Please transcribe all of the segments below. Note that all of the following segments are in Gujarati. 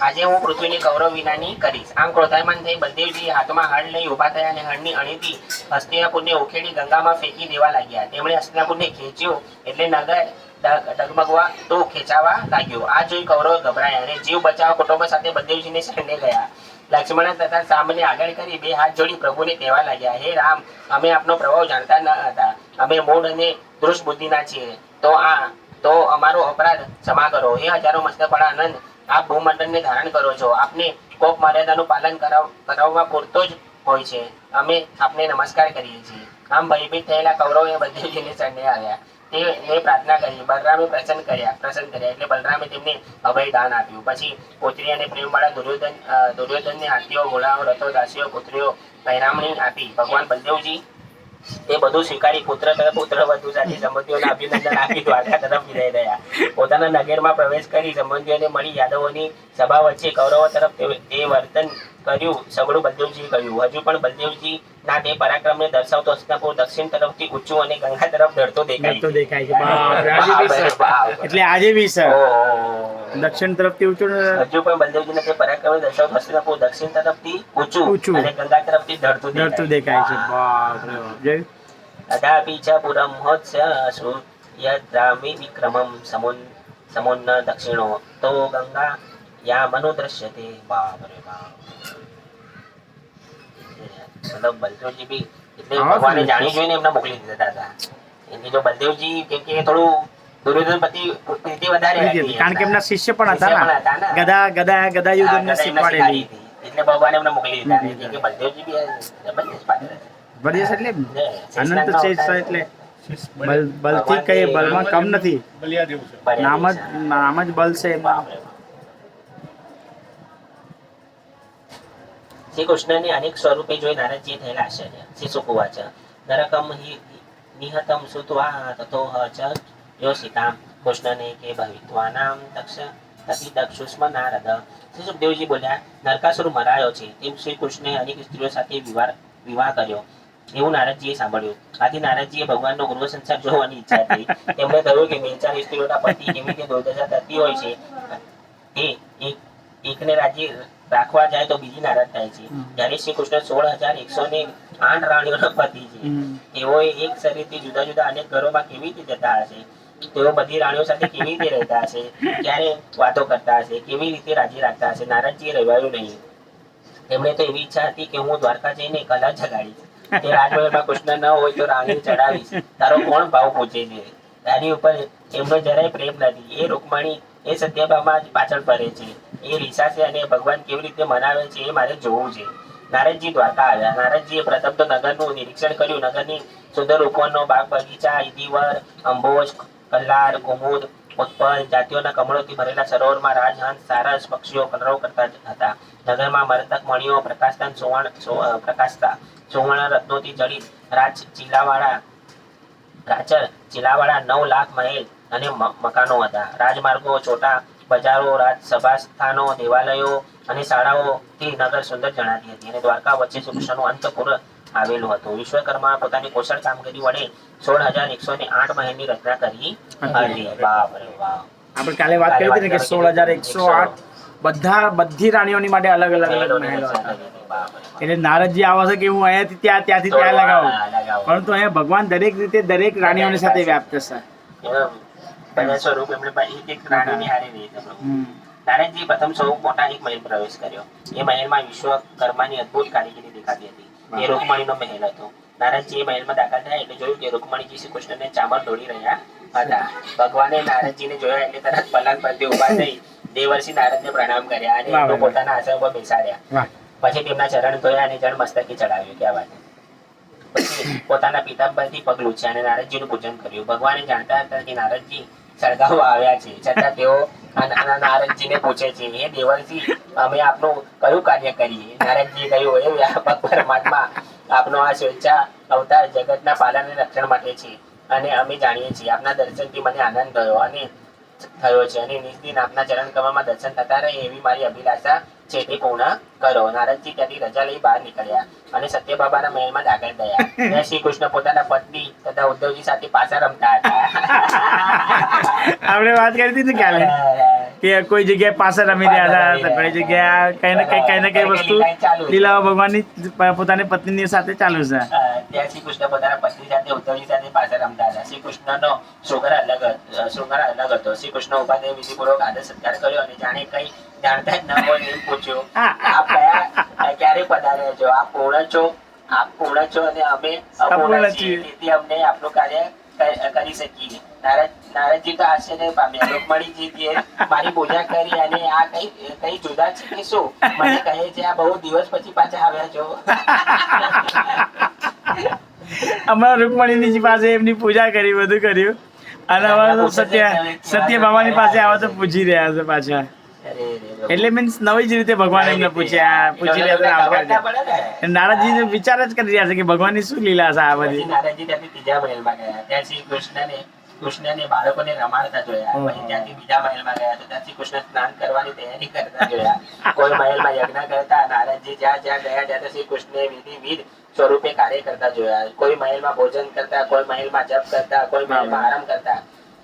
આજે હું પૃથ્વીની કૌરવ વિનાની કરીશ. આમ ક્રોધાયમાન થઈ બલદેવજી હાથમાં હળ લઈ ઉભા થયા અને હળની અણીથી હસ્તિનાપુરને ઉખેડી ગંગામાં ફેંકી દેવા લાગ્યા. તેમણે હસ્તિનાપુરને ખેંચ્યું એટલે નગર ડગમગવા તો ખેંચાવા લાગ્યો. આ જોઈ કૌરવો ગભરાયા અને જીવ બચાવવા કુટુંબ સાથે બલદેવજીને શરણે ગયા. લક્ષ્મણ તથા સામને આગળ કરી બે હાથ જોડી પ્રભુને કહેવા લાગ્યા, હે રામ, અમે આપનો પ્રભાવ જાણતા ન હતા. અમે મૂળ અને દૃષ્ટ બુદ્ધિના છીએ. તો અમારો અપરાધ ક્ષમા કરો. હે હજારો મસ્તકવાળા આનંદ, આપ ભૂમંડળને ધારણ કરો છો. આપને કોપ મર્યાદાનું પાલન કરાવવા પૂરતો જ હોય છે. અમે આપને નમસ્કાર કરીએ છીએ. આમ ભયભીત થયેલા કૌરવોએ બલદેવજીને શરણે આવ્યા. તે પ્રાર્થના કરી. બલરામે પ્રસન્ન કર્યા એટલે બલરામે તેમને અભય દાન આપ્યું. પછી પુત્રી અને પ્રેમવાળા દુર્યોધનને હાથીઓ, ઘોડાઓ, રથો, દાસીઓ, પુત્રીઓ પહેરામણી આપી. ભગવાન બલદેવજી એ બધું સ્વીકારી પુત્ર વધુ સાથે સંબંધીઓને અભિનંદન આપી દ્વારકા તરફ વિદાય રહ્યા. પોતાના નગરમાં પ્રવેશ કરી સંબંધીઓને મળી યાદવોની સભા વચ્ચે કૌરવો તરફ તે વર્તન કર્યું સગળું બલદેવજીએ કહ્યું. હજુ પણ બલદેવજી ના તે પરાક્રમને દર્શાવતો હસ્તિનાપુર દક્ષિણ તરફથી ઊંચું અને ગંગા તરફ ઢળતો દેખાય છે. એટલે આજે બી સર દક્ષિણ તરફથી ઊંચું, હજુ પણ બલદેવજીને તે પરાક્રમને દર્શાવતો હસ્તિનાપુર દક્ષિણ તરફથી ઊંચું અને ગંગા તરફથી ઢળતું દેખાય છે. અદાપી ચ પુરમ મહોત્સુ યદ્રામી વિક્રમમ સમુન્ન દક્ષિણો તો ગંગા યા મનો દ્રશ્યતે. બાપ રે બાપ. મતલબ બલદેવજી બી એટલે ભગવાને જાણી જોઈને એમને મોકલી દીધા હતા. એની જો બલદેવજી કેમ કે થોડું દુર્યોધન પ્રતિ પ્રીતિ વધારે હતી, કારણ કે એમના શિષ્ય પણ હતા ને, ગદા યુદ્ધ એમને શીખવાડેલી, એટલે ભગવાને એમને મોકલી દીધા. કેમ કે બલદેવજી બી જબરદસ્ત પાત્ર હતા. બળદેવ એટલે અનંત શ્રેષ્ઠ, એટલે બલથી કઈ બલમાં કમ નથી, નામ જ બલ છે એમાં. શ્રી કૃષ્ણને અનેક સ્વરૂપે જોઈ નારદજીએ થયેલા આશ્ચર્ય. શ્રી સુકુવાચ નરકમ નિહતમ સુત્વા તતોહ ચ યોષિતામ કૃષ્ણને કે ભવિત્વાનામ તતિ દક્ષુષ્મ નારદ. શ્રી સુખદેવજી બોલ્યા, નરકાસુર મરાયો છે તેમ શ્રી કૃષ્ણે અનેક સ્ત્રીઓ સાથે વિવાહ કર્યો એવું નારદજીએ સાંભળ્યું. આથી નારદજીએ ભગવાનનો ગૃહ સંસાર જોવાની ઈચ્છા થઈ. તેમણે કહ્યું કે બે ચાર સ્ત્રીઓના પતિ કેવી રીતે દુર્દશા થતી હોય છે, તે એકને રાજી રાખવા જાય તો બીજી નારાજ થાય છે. જ્યારે શ્રી કૃષ્ણ 16,108 રાણીઓના પતિ છે. તેઓ એક શરીરથી જુદા જુદા અનેક ઘરોમાં કેવી રીતે જતા હશે? તેઓ બધી રાણીઓ સાથે કેવી રીતે રહેતા હશે? ક્યારે વાતો કરતા હશે? કેવી રીતે રાજી રાખતા હશે? નારદજીએ રહેવાયું નહીં. એમણે તો એવી ઈચ્છા હતી કે હું દ્વારકા જઈને કલા જગાડીશ. તે રાજમહેલમાં કૃષ્ણ ન હોય તો રાણી ચડાવીશ. તારો કોણ ભાવ પૂછે છે? રાણી ઉપર એમનો જરાય પ્રેમ નથી. એ રૂકમણી એ સત્યભામાં જ પાછળ ફરે છે. એ રીસાશે અને ભગવાન કેવી રીતે મનાવે છે એ મારે જોવું છે. નારદજી દ્વારકા આવ્યા. નારદજીએ પ્રથમ તો નગરનું નિરીક્ષણ કર્યું. નગરની સુંદર ઉપવનો, બાગ બગીચા, ઇદિવર, અંબોજ, કલ્લાર, કુમુદ, ઉત્પલ જાતિઓના કમળોથી ભરેલા સરોવરમાં રાજહંસ, સારસ પક્ષીઓ કલરવ કરતા હતા. નગરમાં મરતક મણીઓ પ્રકાશતા સુવર્ણ રત્નોથી જડિત ચીલાવાળા 9 લાખ મહેલ અને મકાનો હતા. રાજમાર્ગો, છોટા બજારો, રાજસભા સ્થાનો, દેવાલયો અને શાળાઓથી નગર સુંદર જણાતી હતી. અને દ્વારકા વચ્ચે શ્રી કૃષ્ણનું અંતઃપુર આવેલું હતું. વિશ્વકર્મા પોતાની કુશળ કામગીરી વડે 16,108 મહેલની રચના કરી હતી. બાપ રે બાપ. આપણે કાલે વાત કરી હતી ને કે 16,108 બધી રાણીઓની માટે અલગ અલગ મહેલો હતા. એટલે નારદજી આવા છે કે હું અહીંયાથી ત્યાંથી ત્યાં લગાવું, પરંતુ અહીંયા ભગવાન દરેક રીતે દરેક રાણીઓની સાથે વ્યાપ્ત છે. સ્વરૂપ એમણે એક રાણીની હારે રહી છે. નારદજી પ્રથમ સૌ મોટા એક મહેલ પ્રવેશ કર્યો. એ મહેલમાં વિશ્વકર્માની અદભુત કારીગરી દેખાતી હતી. એ રૂકમણીનો મહેલ હતો. નારદજી એ મહેલમાં દાખલ થયા એટલે જોયું કે રૂકમણીજી શ્રી કૃષ્ણને ચામર દોડી રહ્યા હતા. ભગવાને નારદજીને જોયા એટલે તરત પલંગ પરથી ઉભા થઈ દેવર્ષિ નારદને પ્રણામ કર્યા અને એમને પોતાના આસન પર બેસાડ્યા. પછી તેમના ચરણ ધોયા અને જળ મસ્તકે ચડાવ્યું. ક્યાં વાત. પછી પોતાના પિતાંબરથી પગ લૂછ્યા અને નારદજીનું પૂજન કર્યું. ભગવાને જાણતા હતા કે નારદજી સળગાવવા આવ્યા છે, છતાં તેઓ નારદજીને પૂછે છે, હે દેવર્ષિ, અમે આપનું કયું કાર્ય કરીએ? નારદજીએ કહ્યું, હે વ્યાપક પરમાત્મા, આપનો આ સ્વેચ્છા અવતાર જગતના પાલન અને રક્ષણ માટે છે અને અમે જાણીએ છીએ. આપના દર્શનથી મને આનંદ થયો છે અને નિષ્દિન આપના ચરણ કમળમાં દર્શન થતા રહે એવી મારી અભિલાષા છે, તે પૂર્ણ કરો. નારદજી ત્યાંથી રજા લઈ બહાર નીકળ્યા અને સત્યબાબાના મહેલમાં દાખલ થયા. શ્રી કૃષ્ણ પોતાના પત્ની તથા ઉદ્ધવજી સાથે પાછા રમતા હતા. આપણે વાત કરી હતી ને કાલે. કે કોઈ જગ્યાએ પાસે રમી રહ્યા હતા તો કોઈ જગ્યાએ કઈ ને કઈ વસ્તુ લીલા ભગવાનની પોતાની પત્નીની સાથે ચાલુ છે. ત્યાં શ્રી કૃષ્ણ પોતાના પત્ની સાથે ઉદ્ધવજી સાથે પાસે રમતા હતા. શ્રી કૃષ્ણનો શૃંગાર અલગ હતો. શ્રી કૃષ્ણ ઉપાધ્યાય વિધિપૂર્વક આદર સત્કાર કર્યો અને જાણે કઈ જાણતા જ ન હોય એમ પૂછ્યું, આપ ક્યારે પધાર્યા છો? આપ પૂર્ણ છો અને અમે અપૂર્ણ છીએ, તેથી અમને આપનું કાર્ય કરી શકીએ. નારદજી તો આશ્ચર્ય પામ્યા. રૂકમણીજી મારી પૂજા કરી અને આ કઈ જુદા છે કે શું? મને કહે છે આ બહુ દિવસ પછી પાછા આવ્યા છો. અમારા રૂકમણીજી પાસે એમની પૂજા કરી, બધું કર્યું, અને અમારા સત્ય બાબાની પાસે આવો તો પૂછી રહ્યા છે પાછા. એટલે મીન્સ નવી જ રીતે ભગવાન એમને પૂછી રહ્યા છે. નારદજી વિચાર જ કરી રહ્યા છે કે ભગવાનની શું લીલા છે આ બધી. નારદજી ત્યાંથી ત્રીજા મહેલમાં ગયા. ત્યાં શ્રી કૃષ્ણને બાળકોને રમાડતા જોયા. પછી ત્યાંથી બીજા મહેલમાં ગયા તો ત્યાંથી કૃષ્ણ સ્નાન કરવાની તૈયારી કરતા જોયા. કોઈ મહેલમાં યજ્ઞ કરતા. નારદજી જ્યાં જ્યાં ગયા ત્યાં શ્રી કૃષ્ણને વિધિ સ્વરૂપે કાર્ય કરતા જોયા. કોઈ મહેલમાં ભોજન કરતા, કોઈ મહેલમાં જપ કરતા, કોઈ મહેલમાં આરામ કરતા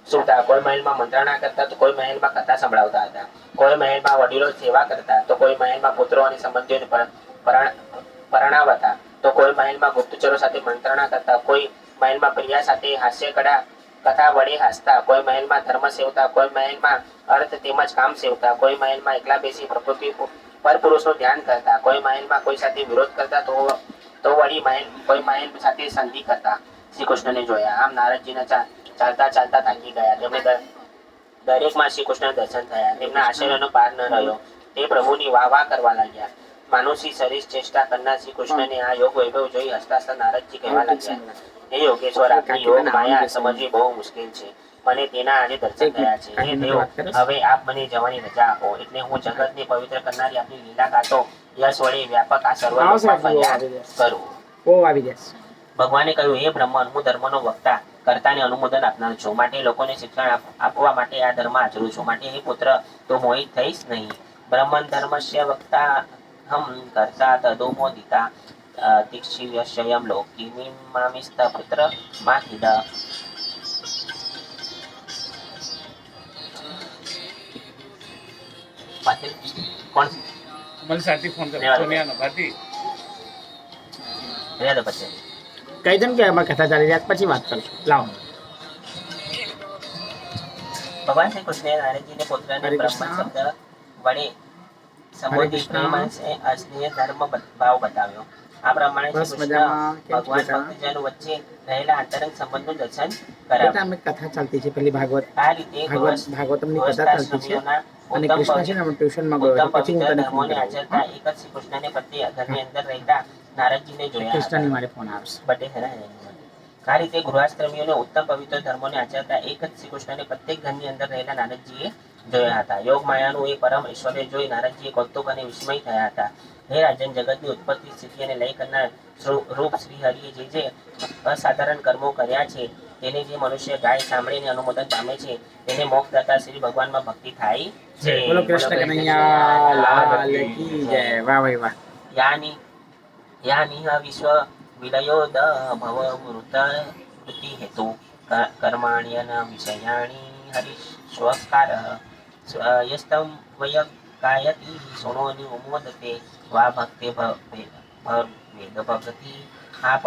સુતા, કોઈ મહેલમાં મંત્રણા કરતા, તો કોઈ મહેલમાં કથા સંભળાવતા હતા. કોઈ મહેલમાં વડીલો સેવા કરતા, તો કોઈ મહેલમાં પુત્રો અને સંબંધીઓને પરણાવતા, તો કોઈ મહેલમાં ગુપ્તચરો સાથે મંત્રણા કરતા, કોઈ મહેલમાં પ્રિયા સાથે હાસ્ય કથા વડે હસતા, કોઈ મહેલમાં ધર્મ સેવતા, કોઈ મહેલમાં અર્થ તેમજ કામ સેવતા, કોઈ મહેલમાં એકલા બેસી પ્રકૃતિ પર પુરુષનું ધ્યાન કરતા, કોઈ મહેલમાં કોઈ સાથે વિરોધ કરતા, તો વળી કોઈ મહેલ સાથે સંધિ કરતા. શ્રી કૃષ્ણને જોયા. આમ નારદજીને ચાલતા ચાલતા થાકી ગયા. તેમને દરેકમાં શ્રી કૃષ્ણ દર્શન થયા. તેમના આશ્ચર્યનો પાર ન રહ્યો. તે પ્રભુની વાહ કરવા લાગ્યા. માનુષી શરીર ચેષ્ટા કરનાર શ્રી કૃષ્ણને આ યોગ વૈભવ જોઈ હસતા હસતા નારદજી કહેવા લાગ્યા, હે યોગેશ્વર, આપની યોગ માયા સમજવી બહુ મુશ્કેલ છે. મને તેના આજે દર્શન થયા છે. હે દેવ, હવે આપ મને જવાની રજા આપો, એટલે હું જગતને પવિત્ર કરનારી આપની લીલા ગાતો યશ વડે વ્યાપક આ સર્વ કરું. ભગવાને કહ્યું, હે બ્રહ્મન, હું ધર્મનો વક્તા કર્તાને અનુમોદન આપનાર છું. માટે લોકોને શિક્ષણ આપવા માટે આ ધર્મ આચરું છું. માટે હે પુત્ર, તો મોહિત થઈશ નહીં. બ્રહ્મન ધર્મસ્ય વક્તા હમ કર્તા તદોમોદિતા દીક્ષિવ્યશ્યમ લોકી મામિસ્ત પુત્ર માહિદ. કોણ મને સાથી ફોન કરો, સોનિયાનો ભાતી રહ્યા તો પછી કહી દઉં કે એમાં કથા ચાલી રહ્યા પછી વાત કરશું. લાવો. ભગવાન શ્રી કૃષ્ણે નારદજીને પુત્રને બ્રહ્મ શબ્દ વડે સંબોધિત પ્રેમ અને અસ્નેહ ધર્મ ભાવ બતાવ્યો. આ પ્રમાણે શ્રી કૃષ્ણ ભગવાન ભક્તજનો વચ્ચે રહેલા અંતરંગ સંબંધનું દર્શન કરાવ્યું. કથા ચાલતી છે પેલી ભાગવત, આ રીતે ભાગવતમની કથા ચાલતી છે અને કૃષ્ણ છે ને ટ્યુશનમાં ગયો પછી હું તને ફોન આચરતા એક જ શ્રી કૃષ્ણને પ્રત્યે ઘરની અંદર રહેતા નારદજીને જોયા. કૃષ્ણની મારે ફોન આવશે. આ રીતે ગૃહાશ્રમીઓને ઉત્તમ પવિત્ર ધર્મોને આચરતા એક જ શ્રી કૃષ્ણને પ્રત્યેક ઘરની અંદર રહેલા નારદજીએ જોયા હતા. યોગ માયાનું એ પરમ ઐશ્વર્ય જોઈ નારદજીએ કૌતુક અને વિસ્મય થયા હતા. હે રાજન, જગતની ઉત્પત્તિ, સ્થિતિ અને લય કરનાર રૂપ શ્રી હરિએ જે અસાધારણ કર્મો કર્યા છે તેને જે મનુષ્ય ગાય સાંભળીને અનુમોદન પામે છે તેને મોક્ષદાતા શ્રી ભગવાનમાં ભક્તિ થાય છે. બોલો કૃષ્ણ કનૈયા લાલ કી જય. વાહ ભાઈ વાહ. યાનિહ વિશ્વ વિલયોદ ભવ વૃત્તિ હેતુ કર્માણ્યન વિષયાણી હરિસ્વકાર યસ્તમ વય ગાયતિ સોનોની ઉમોદતે વા ભક્તે વેદ ભક્તિ આપ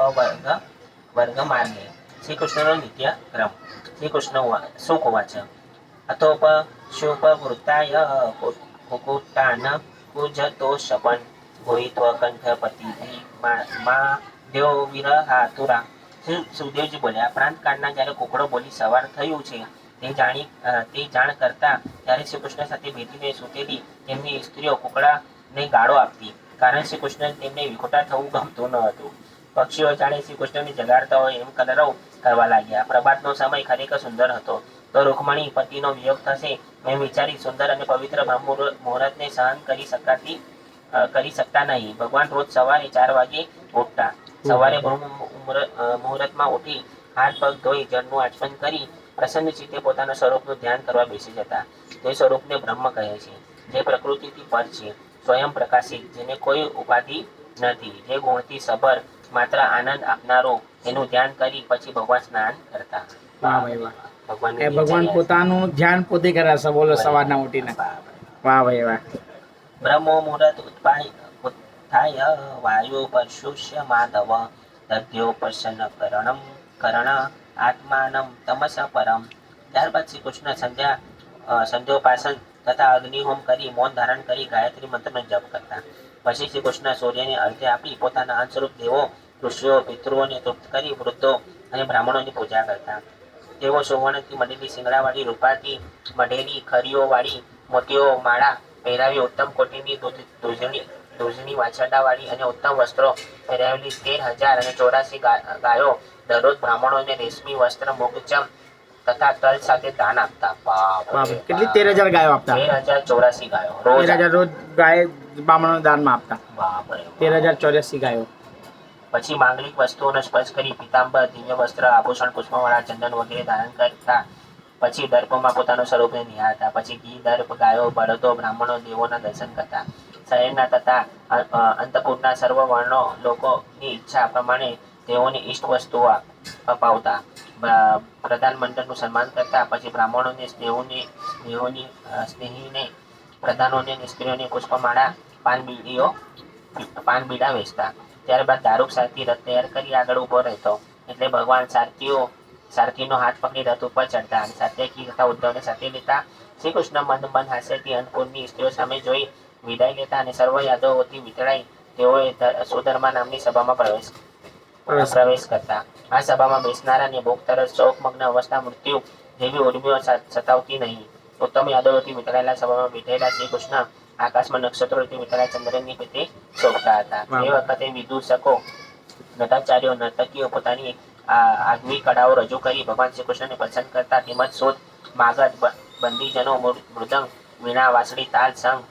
વર્ગ માર્ગે. શ્રી કૃષ્ણનો નિત્ય ક્રમ. શ્રી કૃષ્ણ સુખવાચ અથોપ શુભવૃત્તાય કુકુટાન પૂજતો શપન ભૂયિત્વ કંઠપતિ મા દેવ વિરહાતુરા. સુખદેવજી બોલ્યા, પ્રાંત કાળના જ્યારે કુકડો બોલી સવાર થયું છે તે જાણ કરતા ત્યારે શ્રી કૃષ્ણ સાથે ભેટીને સૂતેલી તેમની સ્ત્રીઓ કુકડાને ગાળો આપતી, કારણ શ્રી કૃષ્ણ તેમને વિખોટા થવું ગમતું ન હતું. પક્ષીઓ જાણે શ્રી કૃષ્ણને જગાડતા હોય એમ કલરવ કરવા લાગ્યા. પ્રભાતનો સમય ખરેખર સુંદર હતો. તો રૂકમણી પતિનો વિયોગ થશે એમ વિચારી સુંદર અને પવિત્ર બ્રહ્મ મુહૂર્તને સહન કરી શકતા નહીં. ભગવાન રોજ સવારે 4 વાગે ઉઠતા. સવારે મુહૂર્તમાં ઉઠી હાથ પગ ધોઈ જળનું આચમન કરી પ્રસન્ન ચિત્તે પોતાના સ્વરૂપનું ધ્યાન કરવા બેસી જતા. તે સ્વરૂપને બ્રહ્મ કહે છે, જે પ્રકૃતિથી પર છે, સ્વયં પ્રકાશિત, જેને કોઈ ઉપાધિ નથી, જે ગુણથી સબર, માત્ર આનંદ આપનારો. એનું ધ્યાન કરી પછી ભગવાન સ્નાન કરતા. ભગવાનની ભગવાન દિનચર્યા. પોતાનું ધ્યાન પોતે કરે છે, બોલો સવારના ઉઠીને. બરાબર. વાહ ભાઈ વાહ. બ્રહ્મો મુહૂર્ત ઉત્થાય વાયુ પરશુષ્ય માધવ દધ્યો પ્રસન્ન કરણ આત્માનમ તમસ પરમ. ત્યારબાદ શ્રી કૃષ્ણ સંધ્યોપાસન તથા અગ્નિહોમ કરી મૌન ધારણ કરી ગાયત્રી મંત્રનો જપ કરતા. પછી શ્રી કૃષ્ણ સૂર્યને અર્ઘ્ય આપી પોતાના અંશરૂપ દેવો ઋષિઓ પિતૃઓને તૃપ્ત કરી વૃદ્ધો અને બ્રાહ્મણોની પૂજા કરતા. તેઓ સુવર્ણથી મઢેલી શિંગડાવાળી રૂપાથી મઢેલી ખરીઓવાળી મોતીઓ માળા પહેરાવી ઉત્તમ કોટીની દૂધની વાછરડાવાળી અને ઉત્તમ વસ્ત્રો પહેરાવેલી 13,084 ગાયો દરરોજ બ્રાહ્મણોને રેશમી વસ્ત્ર મુગચમ તથા તલ સાથે દાન આપતા. બાપ રે. કેટલી 13,000 ગાયો આપતા? 13,084 ગાયો રોજ 13,000 રોજ ગાય બ્રાહ્મણો દાનમાં આપતા. બાપરે. 13,084 ગાયો. પછી માંગલિક વસ્તુઓનો સ્પર્શ કરી પીતાંબર દિવ્ય વસ્ત્ર આભૂષણ પુષ્પમાળા ચંદન વગેરે ધારણ કરતા. પછી દર્પમાં પોતાનું સ્વરૂપને નિહાળતા. પછી ઘી દર્પ ગાયો બળદો બ્રાહ્મણો દેવોના દર્શન કરતા. શહેરના તથા અંતપુરના સર્વ વર્ણો લોકોની ઈચ્છા પ્રમાણે તેઓની ઈષ્ટ વસ્તુઓ અપાવતા. પ્રધાન મંડળનું સન્માન કરતા. પછી બ્રાહ્મણોને સ્નેહીને પ્રધાનોને અને સ્ત્રીઓને પુષ્પમાળા પાન બીડા વેચતા. ત્યારબાદ દારૂક સારથી રથ તૈયાર કરી આગળ ઊભો રહેતો. એટલે ભગવાન સારથીનો હાથ પકડી રથ ઉપર ચડતા અને સાત્યકી તથા ઉદ્ધવને સાથે લેતા. શ્રી કૃષ્ણ મંદ હાસ્યથી અંતપુરની સ્ત્રીઓ સામે જોઈ વિદાય લેતા અને સર્વ યાદવોથી વિતળાઈ તેઓએ સુધર્મા નામની સભામાં પ્રવેશ કરતા. આ સભામાં બેસનારાને ભૂખ તરસ શોકમગ્ન અવસ્થા મૃત્યુ જેવી ઉર્મિઓ સતાવતી નહીં. ઉત્તમ યાદવોથી વિતળાયેલા સભામાં બેઠેલા શ્રી કૃષ્ણ આકાશમાં નક્ષત્રોથી વિતળાયેલા ચંદ્રની પેટે શોભતા હતા. એ વખતે વિદૂષકો નટાચાર્યો નર્તકીઓ પોતાની આગવી કળાઓ રજૂ કરી ભગવાન શ્રી કૃષ્ણને પ્રસન્ન કરતા. તેમજ શોધ માગધ બંદીજનો મૃદંગ વીણા વાંસળી તાલ સંગ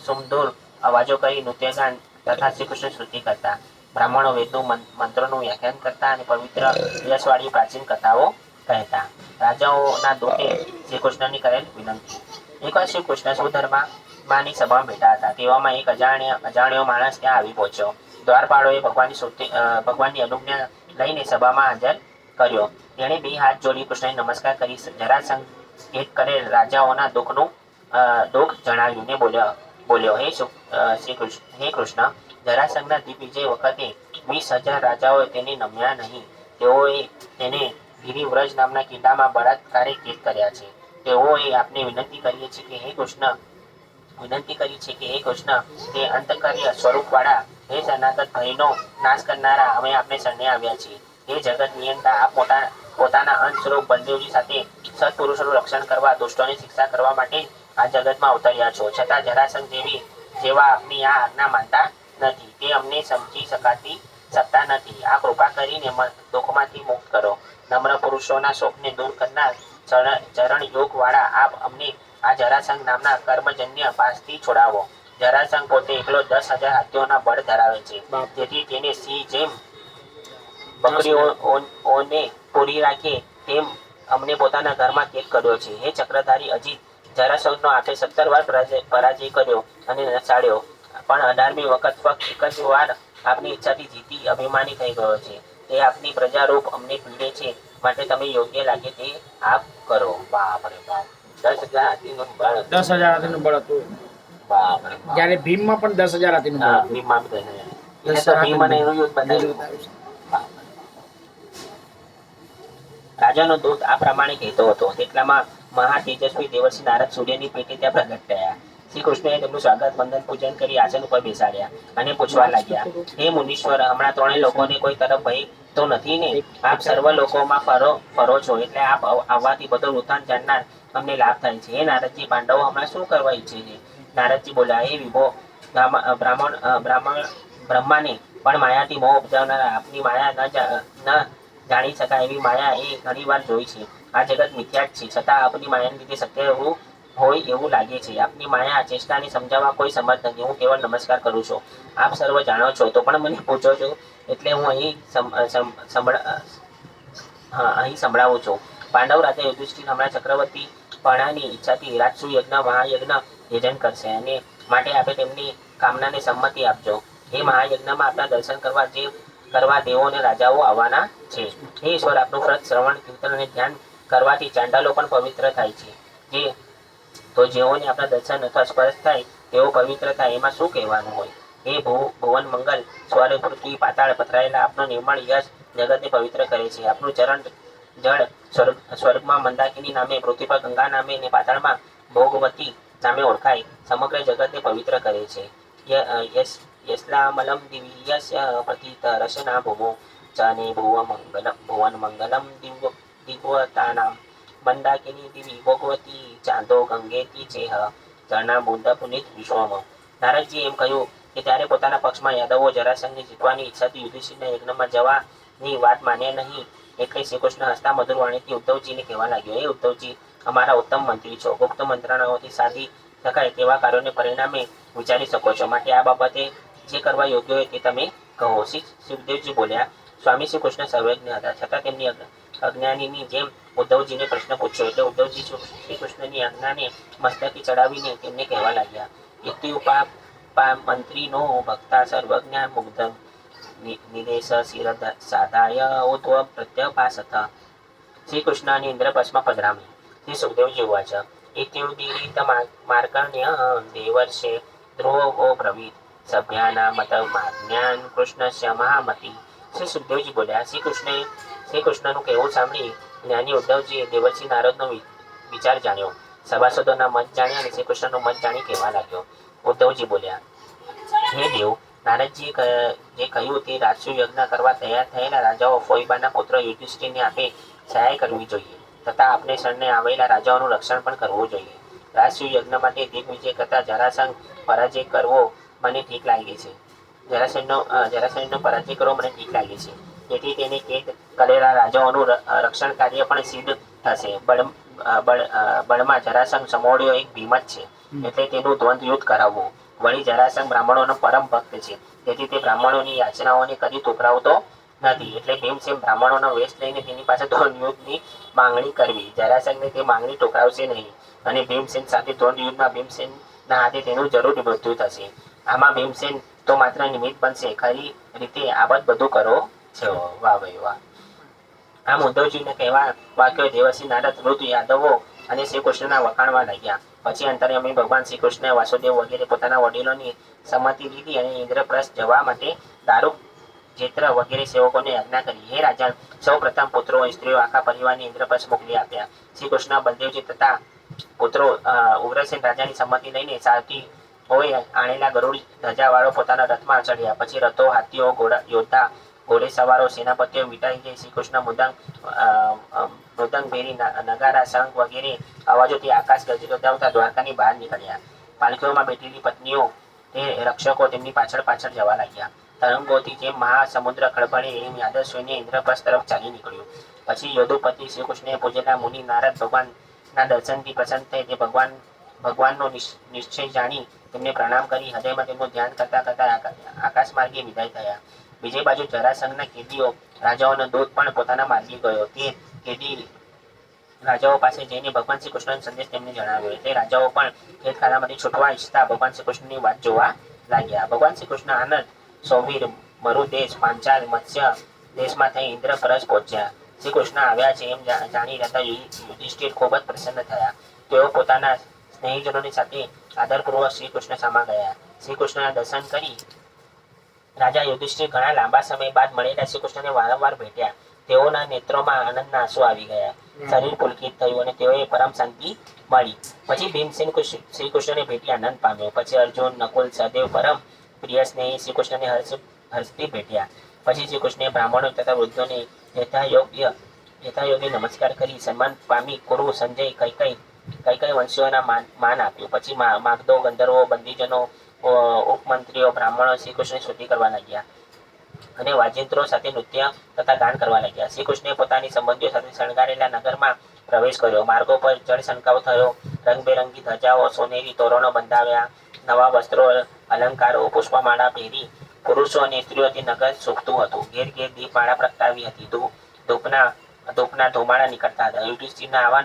સુમધુર અવાજો કરી નૃત્યગાન તથા શ્રી કૃષ્ણ સ્તુતિ કરતા. બ્રાહ્મણો વેદનું મંત્રોનું વ્યાખ્યાન કરતા અને પવિત્ર યશવાળી પ્રાચીન કથાઓ કહેતા. રાજાઓના દૂતે શ્રી કૃષ્ણની કરેલ વિનંતી. એકવાર શ્રી કૃષ્ણ સુધર્માની સભામાં બેઠા હતા. તેવામાં એક અજાણ્યો માણસ ત્યાં આવી પહોંચ્યો. દ્વારપાળોએ ભગવાનની અનુજ્ઞા લઈને સભામાં હાજર કર્યો. તેણે બે હાથ જોડી કૃષ્ણને નમસ્કાર કરી જરાસંઘ એક કરેલ રાજાઓના દુઃખ જણાવ્યું ને બોલ્યો હે કૃષ્ણ, જરાસંઘના દિગ્વિજય વખતે 20,000 રાજાઓએ તેને નમ્યા નહીં. તેઓએ તેને ગિરિવ્રજ નામના કિલ્લામાં બળાત્કારે કેદ કર્યા છે. તેઓએ આપને વિનંતી કરી છે કે હે કૃષ્ણ, તે અંતકાર્ય સ્વરૂપવાળા હે સનાતન ભયનો નાશ કરનારા, અમે આપને શરણે આવ્યા છીએ. હે જગત નિયંતા, આપ પોતાના અંશ સ્વરૂપ બલદેવજી સાથે સત્પુરુષોનું રક્ષણ કરવા, દુષ્ટોની શિક્ષા કરવા માટે આ જગતમાં અવતર્યા છો. છતાં જરાસંઘ જેવા આપની આ આજ્ઞા માનતા નથી. તે અમને સમજી શકતા નથી. આ કૃપા કરીને દુઃખમાંથી મુક્ત કરો. નમ્ર પુરુષોના શોકને દૂર કરનાર ચરણ યોગ વાળા આપ અમને આ જરાસંઘ નામના કર્મજન્ય પાસથી છોડાવો. જરાસંઘ પોતે એકલો 10,000 હાથીઓના બળ ધરાવે છે. તેથી તેને સિંહ જેમ બકરીઓને પૂરી રાખે તેમ અમને પોતાના ઘરમાં કેદ કર્યો છે. હે ચક્રધારી અજીત, જરાસંઘનો આપે 17 વાર પરાજય કર્યો અને નચાડ્યો, પણ 18મી વખત ફક્ત એક જ વાર આપની ઈચ્છાથી જીતી અભિમાની થઈ ગયો છે. તે આપની પ્રજારૂપ અમને પીડે છે, માટે તમે યોગ્ય લાગે તે આપ કરો. બાપ રે બાપ. 10,000 હાથીનું બળ. 10,000 હાથીનું બળ હતું. બાપ રે બાપ. જ્યારે ભીમમાં પણ 10,000 હાથીનું બળ હતું. ભીમમાં બી 10,000. એટલે તો ભીમ અને એનું યુદ્ધ બતાવ્યું. રાજાનો દૂત આ પ્રમાણે કહેતો હતો. તેટલામાં મહા તેજસ્વી દેવર્ષિ નારદ સૂર્યની પેટે ત્યાં પ્રગટ થયા. શ્રી કૃષ્ણએ તેમનું સ્વાગત વંદન પૂજન કરી આસન ઉપર બેસાડ્યા અને પૂછવા લાગ્યા, હે મુનીશ્વર, હમણાં ત્રણેય લોકોને કોઈ તરફ ભય તો નથી ને? આપ સર્વ લોકોમાં ફરો છો, એટલે આપ આવવાથી બધો વૃત્તાંત જાણનાર અમને લાભ થાય છે. હે નારદજી, પાંડવો હમણાં શું કરવા ઈચ્છે છે? નારદજી બોલ્યા, હે વિભો, બ્રહ્માને પણ માયાથી મોહ ઉપજાવનારા આપની માયા ન જાણી શકાય એવી માયા એ ઘણી વાર જોઈ છે. આ જગત મિથ્યા જ છે, છતાં આપની માયાને લીધે સત્ય હોય એવું લાગે છે. આપની માયા ચેષ્ટાને સમજાવવા કોઈ સમર્થ નથી. હું કેવળ નમસ્કાર કરું છું. આપ સર્વ જાણો છો, તો પણ મને પૂછો છો, એટલે હું અહીં સંભળાવું છું. પાંડવ રાજા યુધિષ્ઠિર હમણાં ચક્રવર્તી પણાની ઈચ્છાથી રાજસુ યજ્ઞ મહાયજ્ઞ યજન કરશે, અને માટે આપે તેમની કામનાને સંમતિ આપજો. એ મહાયજ્ઞમાં આપના દર્શન કરવા દેવો અને રાજાઓ આવવાના છે. હે ઈશ્વર, આપનું વ્રત શ્રવણ કીર્તન અને ધ્યાન કરવાથી ચાંડાલો પણ પવિત્ર થાય છે. તો જેઓને આપણા દર્શન અથવા સ્પર્શ થાય તેઓ પવિત્ર થાય, એમાં શું કહેવાનું હોય? હે ભુવન મંગલ, સ્વર્ગ પૃથ્વી પાતાળ પથરાયેલા આપનું નિર્મળ યશ જગતને પવિત્ર કરે છે. આપનું ચરણ જળ સ્વર્ગમાં મંદાકિની નામે, પૃથ્વી પર ગંગા નામે અને પાતાળમાં ભોગવતી નામે ઓળખાય સમગ્ર જગતને પવિત્ર કરે છે. યસ્લામલમ દિવ્યસ્ય પ્રતિત રસના ભૂમો ચાને ભુવન મંગલમ દિગ્વતાનામ મંદાકિની દિવી ભોગવતી ચાંદો ગંગેતી ચેહ ચરણા બુદ્ધ પુનિત વિશ્વમ. નારદજી એમ કહ્યું કે ત્યારે પોતાના પક્ષમાં યાદવો જરાસંઘને જીતવાની ઈચ્છાથી યુધિષ્ઠિરને યજ્ઞમાં જવાની વાત માન્યા નહીં. એટલે શ્રી કૃષ્ણ હસતા મધુર વાણીથી ઉદ્ધવજીને કહેવા લાગ્યો, હે ઉદ્ધવજી, અમારા ઉત્તમ મંત્રી છો. ગુપ્ત મંત્રણાઓથી સાધી શકાય તેવા કાર્યોને પરિણામે વિચારી શકો છો. માટે આ બાબતે જે કરવા યોગ્ય હોય તે તમે કહો. શ્રી સુખદેવજી બોલ્યા, સ્વામી શ્રી કૃષ્ણ સર્વજ્ઞ હતા, છતાં તેમની અજ્ઞાનીની જેમ ઉદ્ધવજીને પ્રશ્ન પૂછ્યો. એટલે ઉદ્ધવજી શ્રી કૃષ્ણની આજ્ઞાને મસ્તકે ચડાવીને તેમને કહેવા લાગ્યા, ઇત્યુપા મંત્રીનો ભક્તા સર્વજ્ઞાન મુગ્ધ નિદેશ શિર સાધાય ઉદ્વ પ્રત્યભાસત. શ્રી કૃષ્ણની ઇન્દ્રપ્રસ્થમાં પધરામણી. શ્રી સુખદેવજી ઉવાચ, ઇત્યુદીરિત માર્કણ્ય દેવર્ષે ધ્રુવો બ્રવીત સભ્યાના મતમાજ્ઞાન કૃષ્ણસ્ય મહામતિ. શ્રી સુખદેવજી બોલ્યા, શ્રી કૃષ્ણનું કહેવું સાંભળી જ્ઞાની ઉદ્ધવજીએ દેવર્ષિ નારદનો વિચાર જાણ્યો, સભાસદોના મત જાણ્યા અને શ્રી કૃષ્ણનો મત જાણી કહેવા લાગ્યો. ઉદ્ધવજી બોલ્યા, હે દેવ, નારદજીએ જે કહ્યું તે રાજસુ યજ્ઞ કરવા તૈયાર થયેલા રાજાઓ ફોઈબાના પુત્ર યુધિષ્ઠિરને આપે સહાય કરવી જોઈએ, તથા આપને શરણે આવેલા રાજાઓનું રક્ષણ પણ કરવું જોઈએ. રાજસુ યજ્ઞ માટે દિગ્વિજય કરતા જરાસંઘ પરાજય કરવો મને ઠીક લાગે છે. જરાસંઘનો પરાજય કરવો મને ઠીક લાગે છે. તેથી તેને કેદ કરેલા રાજાઓનું રક્ષણ કાર્ય પણ સિદ્ધ થશે. બળમાં જરાસંઘ સમોડિયો એક ભીમત છે, એટલે તેનું દ્વંદ્વ યુદ્ધ કરાવવું. વળી જરાસંઘ બ્રાહ્મણોનો પરમ ભક્ત છે, તેથી તે બ્રાહ્મણોની યાચનાઓને કદી ઠુકરાવતો નથી. એટલે ભીમસેન બ્રાહ્મણોનો વેશ લઈને તેની પાસે દ્વંદ્વ યુદ્ધની માંગણી કરવી. જરાસંઘને તે માંગણી ઠુકરાવશે નહીં, અને ભીમસેન સાથે દ્વંદ્વ યુદ્ધમાં ભીમસેનના હાથે તેનું જરૂર મૃત્યુ થશે. આમાં ભીમસેન તો માત્ર નિમિત્ત બનશે. ખરી રીતે આ બધું કરો છો. વાહ ભાઈ વાહ. આમ ઉદ્ધવજીને કહેવા વાક્યો દેવર્ષિ નારદ વૃદ્ધ યાદવો અને શ્રી કૃષ્ણના વખાણવા લાગ્યા. પછી અંતર્યામી ભગવાન શ્રી કૃષ્ણ વાસુદેવ વગેરે પોતાના વડીલોની સંમતિ લીધી અને ઇન્દ્રપ્રસ્થ જવા માટે દારૂક જેત્ર વગેરે સેવકોને આજ્ઞા કરી. હે રાજન, સૌ પ્રથમ પુત્રો સ્ત્રીઓ આખા પરિવારને ઇન્દ્રપ્રસ્થ મોકલી આપ્યા. શ્રી કૃષ્ણ બલદેવજી તથા પુત્રો ઉગ્રસેન રાજાની સંમતિ લઈને સારથી હોય આણેલા ગરુડ ધજાવાળો પોતાના રથમાં ચડ્યા. પછી રથો, હાથીઓ, યોદ્ધા, ઘોડે સવારો, સેનાપતિઓ વિટાઈ જઈ શ્રી કૃષ્ણ મૃદંગ ભેરી નગારા શંખ વગેરે અવાજોથી આકાશ ગજગજાવતા દ્વારકાની બહાર નીકળ્યા. પાલખીઓમાં બેઠેલી પત્નીઓ તે રક્ષકો તેમની પાછળ પાછળ જવા લાગ્યા. તરંગોથી જેમ મહાસમુદ્ર ખળભળે એમ યાદવ ઇન્દ્રપ્રસ્થ તરફ ચાલી નીકળ્યું. પછી યદુપતિ શ્રી કૃષ્ણએ પૂજેલા મુનિ નારદ ભગવાનના દર્શનથી પ્રસન્ન થઈ તે ભગવાનનો નિશ્ચય જાણી તેમને પ્રણામ કરી હૃદયમાં તેમનું ધ્યાન કરતા કરતા આકાશ માર્ગે વિદાય થયા. બીજી બાજુ જરાસંઘના કેદીઓ રાજાઓનો દૂત પણ પોતાના માર્ગે ગયો. તે કેદી રાજાઓ પાસે જઈને ભગવાન શ્રી કૃષ્ણનો સંદેશ તેમને જણાવ્યો. એટલે રાજાઓ પણ કેદખાનામાંથી છૂટવા ઈચ્છતા ભગવાન શ્રી કૃષ્ણની વાત જોવા લાગ્યા. ભગવાન શ્રી કૃષ્ણ આનંદ, સૌવીર, મરુદેશ, પાંચાલ, મત્સ્ય દેશમાં થઈ ઇન્દ્રપ્રસ્થ પહોંચ્યા. શ્રી કૃષ્ણ આવ્યા છે એમ જાણી રહેતા યુધિષ્ઠિર ખૂબ જ પ્રસન્ન થયા. તેઓ પોતાના સ્નેહીજનોની સાથે આદરપૂર્વક શ્રી કૃષ્ણ સામા ગયા. શ્રી કૃષ્ણના દર્શન કરી રાજા યુધિષ્ઠિર ઘણા લાંબા સમય બાદ મળેલા શ્રી કૃષ્ણને વારંવાર ભેટ્યા. તેઓના નેત્રોમાં આનંદના આંસુ આવી ગયા. શરીર પુલકિત થયું અને તેઓએ પરમ શાંતિ મળી. પછી ભીમસેન શ્રી કૃષ્ણને ભેટી આનંદ પામ્યો. પછી અર્જુન, નકુલ, સહદેવ પરમ પ્રિય સ્નેહી શ્રી કૃષ્ણને હર્ષથી ભેટ્યા. પછી શ્રી કૃષ્ણે બ્રાહ્મણો તથા વૃદ્ધોને યથાયોગ્ય નમસ્કાર કરી સન્માન પામી કુરુ, સંજય, કઈ વંશીઓના માન આપ્યું. પછી માગધો, ગંધર્વો, બંદીજનો, ઉપમંત્રીઓ, બ્રાહ્મણો શ્રી કૃષ્ણની સ્તુતિ કરવા લાગ્યા અને વાજિંત્રો સાથે નૃત્ય તથા ગાન કરવા લાગ્યા. શ્રી કૃષ્ણે પોતાની સંબંધીઓ સાથે શણગારેલા નગરમાં પ્રવેશ કર્યો. માર્ગો પર જળ છંટકાવ થયો. રંગબેરંગી ધજાઓ, સોનેરી તોરણો બંધાવ્યા. નવા વસ્ત્રો, અલંકારો, પુષ્પમાળા પહેરી પુરુષો અને સ્ત્રીઓથી નગર શોભતું હતું. ઘેર ઘેર દીપમાળા પ્રગટાવી હતી. ધૂપના ધુમાડા નીકળતા હતા. યુધિષ્ઠિરના આવા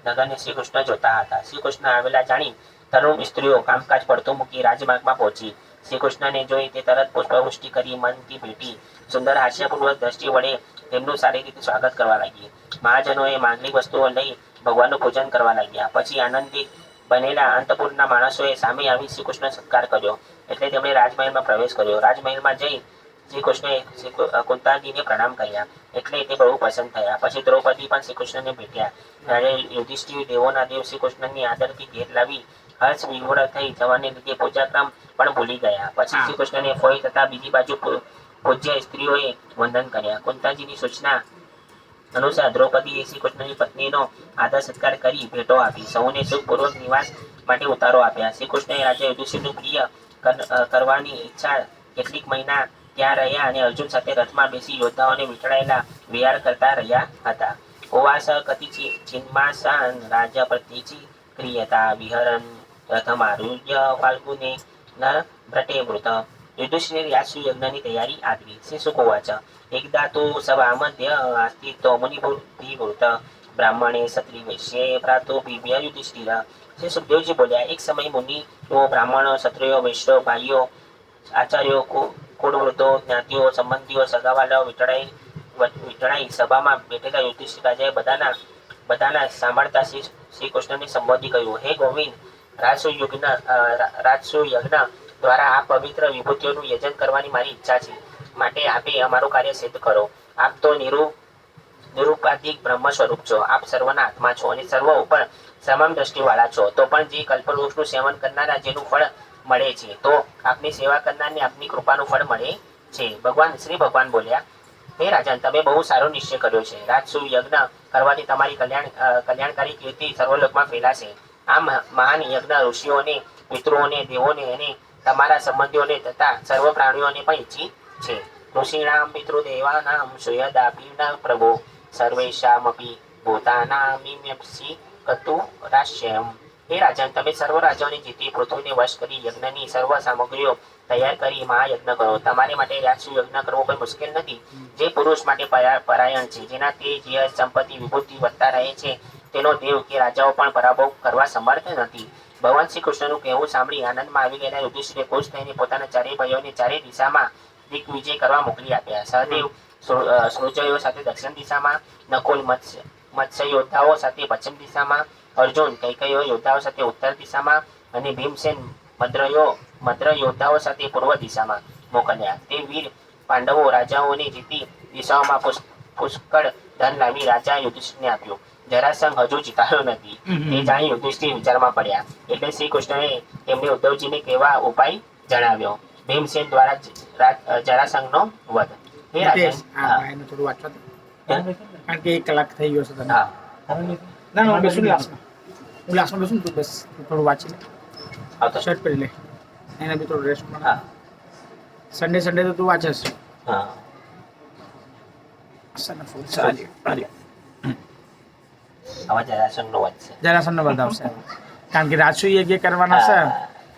નગરને શ્રી કૃષ્ણ જોતા હતા. શ્રી કૃષ્ણ આવેલા જાણી તરુણ સ્ત્રીઓ કામકાજ પડતું મૂકી રાજમાર્ગમાં પહોંચી શ્રી કૃષ્ણને જોઈ તે તરત પુષ્પવૃષ્ટિ કરી મનથી ભેટી સુંદર હાસ્યપૂર્વક દ્રષ્ટિ વડે તેમનું સારી રીતે સ્વાગત કરવા લાગી. મહાજનોએ માંગલિક વસ્તુઓ લઈ ભગવાનનું પૂજન કરવા લાગ્યા. પછી આનંદિત બનેલા અંતપુરના માણસોએ સામે આવી શ્રી કૃષ્ણ સત્કાર કર્યો. એટલે તેમણે રાજમહેલમાં પ્રવેશ કર્યો. રાજમહેલમાં જઈ શ્રી કૃષ્ણએ કુંતાજીને પ્રણામ કર્યા. એટલે તે બહુ પસંદ થયા. પછી દ્રૌપદી પણ શ્રી કૃષ્ણને ભેટ્યા. ત્યારે યુધિષ્ઠિર દેવોના દેવ શ્રી કૃષ્ણની આદરથી ઘેર લાવી હર્ષ વિહ્વળ થઈ જવાને લીધે પૂજાક્રમ પણ ભૂલી ગયા. પછી શ્રી કૃષ્ણને ફોઈ થતા બીજી બાજુ પૂજ્ય સ્ત્રીઓએ વંદન કર્યા. કુંતાજીની સૂચના અનુસાર દ્રૌપદીએ શ્રી કૃષ્ણની પત્નીનો આદર સત્કાર કરી ભેટો આપી. સૌને સુખપૂર્વક નિવાસ માટે ઉતારો આપ્યા. શ્રી કૃષ્ણએ રાજા યુધિષ્ઠિરનું પ્રિય કરવાની ઈચ્છા કેટલીક મહિના ત્યાં રહ્યા અને અર્જુન સાથે રથમાં બેસી યોદ્ધાઓને વીંટળાયેલા વિહાર કરતા રહ્યા હતા. ઉવાસ કતિ ચિન્માસન રાજા પ્રતિચી ક્રિયતા વિહરન રથમારુહ્ય ફાલ્ગુને નર ભ્રટે મૃત. યુધિષ્ઠિરે યાજસુ યજ્ઞની તૈયારી આદરી. શ્રી શુક ઉવાચ એકદા તો સભામધ્ય આસ્થિતો મુનિબુદ્ધિવૃત બ્રાહ્મણે ક્ષત્રિય વૈશ્યે પ્રાતો બિભ્ય યુધિષ્ઠિર. શ્રી સુખદેવજી બોલ્યા, એક સમય મુનિઓ બ્રાહ્મણો ક્ષત્રિયો વૈશ્યો ભાઈઓ આચાર્યો કુળવૃદ્ધો જ્ઞાતિઓ સંબંધીઓ સગાવાલાઓ વિટળાઈ સભામાં બેઠેલા યુધિષ્ઠિર રાજાએ બધાના સાંભળતા શ્રી કૃષ્ણને સંબોધી કહ્યું, હે ગોવિંદ, રાજસુ યજ્ઞ દ્વારા આ પવિત્ર વિભૂતિઓનું યજન કરવાની મારી ઈચ્છા છે. માટે આપે અમારું કાર્ય સિદ્ધ કરો. આપ તો નિરૂપાધિક બ્રહ્મ સ્વરૂપ છો. આપ સર્વના આત્મા છો અને સર્વ ઉપર સમાન દ્રષ્ટિવાળા છો. તો પણ જે કલ્પવૃક્ષનું સેવન કરનારા જેનું ફળ મળે છે, તો આપની સેવા કરનારને આપની કૃપાનું ફળ મળે છે. શ્રી ભગવાન બોલ્યા, હે રાજન, તમે બહુ સારો નિશ્ચય કર્યો છે. રાજસુ યજ્ઞ કરવાથી તમારી કલ્યાણકારી કીર્તિ સર્વલોકમાં ફેલાશે. આ મહાન યજ્ઞ ઋષિઓને, પિતૃઓને, દેવોને અને તમારા સંબંધીઓને તથા સર્વ પ્રાણીઓને પણ ઈચ્છી છે. ઋષિણામ પિતૃદેવાનામ સુયદાપીના પ્રભો સર્વેશામપી ભૂતાનામિમ્યપસી કતુ રાશ્યમ. હે રાજન, તમે સર્વ રાજાઓને જીતી પૃથ્વીને વશ કરી યજ્ઞની સર્વ સામગ્રીઓ તૈયાર કરી મહાયજ્ઞ કરો. તમારે માટે રાજસુ યજ્ઞ કરવો કોઈ મુશ્કેલ નથી. જે પુરુષ માટે પરાયણ છે, જેના તે જે સંપત્તિ વિભૂતિ વધતા રહે છે, તેનો દેવ કે રાજાઓ પણ પરાભવ કરવા સમર્થ નથી. ભગવાન શ્રી કૃષ્ણનું કહેવું સાંભળી આનંદમાં આવી ગયેલા યુધિષ્ઠિરે ખુશ થઈને પોતાના ચારેય ભાઈઓને ચારે દિશામાં દિગ્વિજય કરવા મોકલી આપ્યા. સહદેવ સૃજયો સાથે દક્ષિણ દિશામાં, નકુલ મત્સ્ય યોદ્ધાઓ સાથે પશ્ચિમ દિશામાં, અર્જુન કૈકેયો યોદ્ધાઓ સાથે ઉત્તર દિશામાં અને ભીમસેન મદ્ર યોદ્ધાઓ સાથે પૂર્વ દિશામાં મોકલ્યા. તે વીર પાંડવો રાજાઓને જીતી દિશાઓમાં પુષ્કળ ધન લાવી રાજા યુધિષ્ઠિરને આપ્યું. જરાસંઘ હજુ જીતાયો નથી. તે જાણી યુધિષ્ઠિર વિચારમાં પડ્યા. એટલે શ્રી કૃષ્ણએ તેમને ઉદ્ધવજીને કેવા ઉપાય જણાવ્યો. ભીમસેન દ્વારા જરાસંઘનો વધ. હે રાજન, થોડું વાંચવા દો. કારણ કે 1 કલાક થઈ ગયો છે તને. હા, ના હું બેસું લાસ્ટમાં. હું લાસ્ટમાં બેસું, તું બસ થોડું વાંચી લે, આવતો. શર્ટ પહેરી લે, એને બી થોડું રેસ્ટ મળે. હા, સન્ડે તો તું વાંચેસ. હા. આવા જરાસંઘનો વધ છે. જરાસંઘનો બધા આવશે કારણ કે રાજસુ યજ્ઞ કરવાના છે.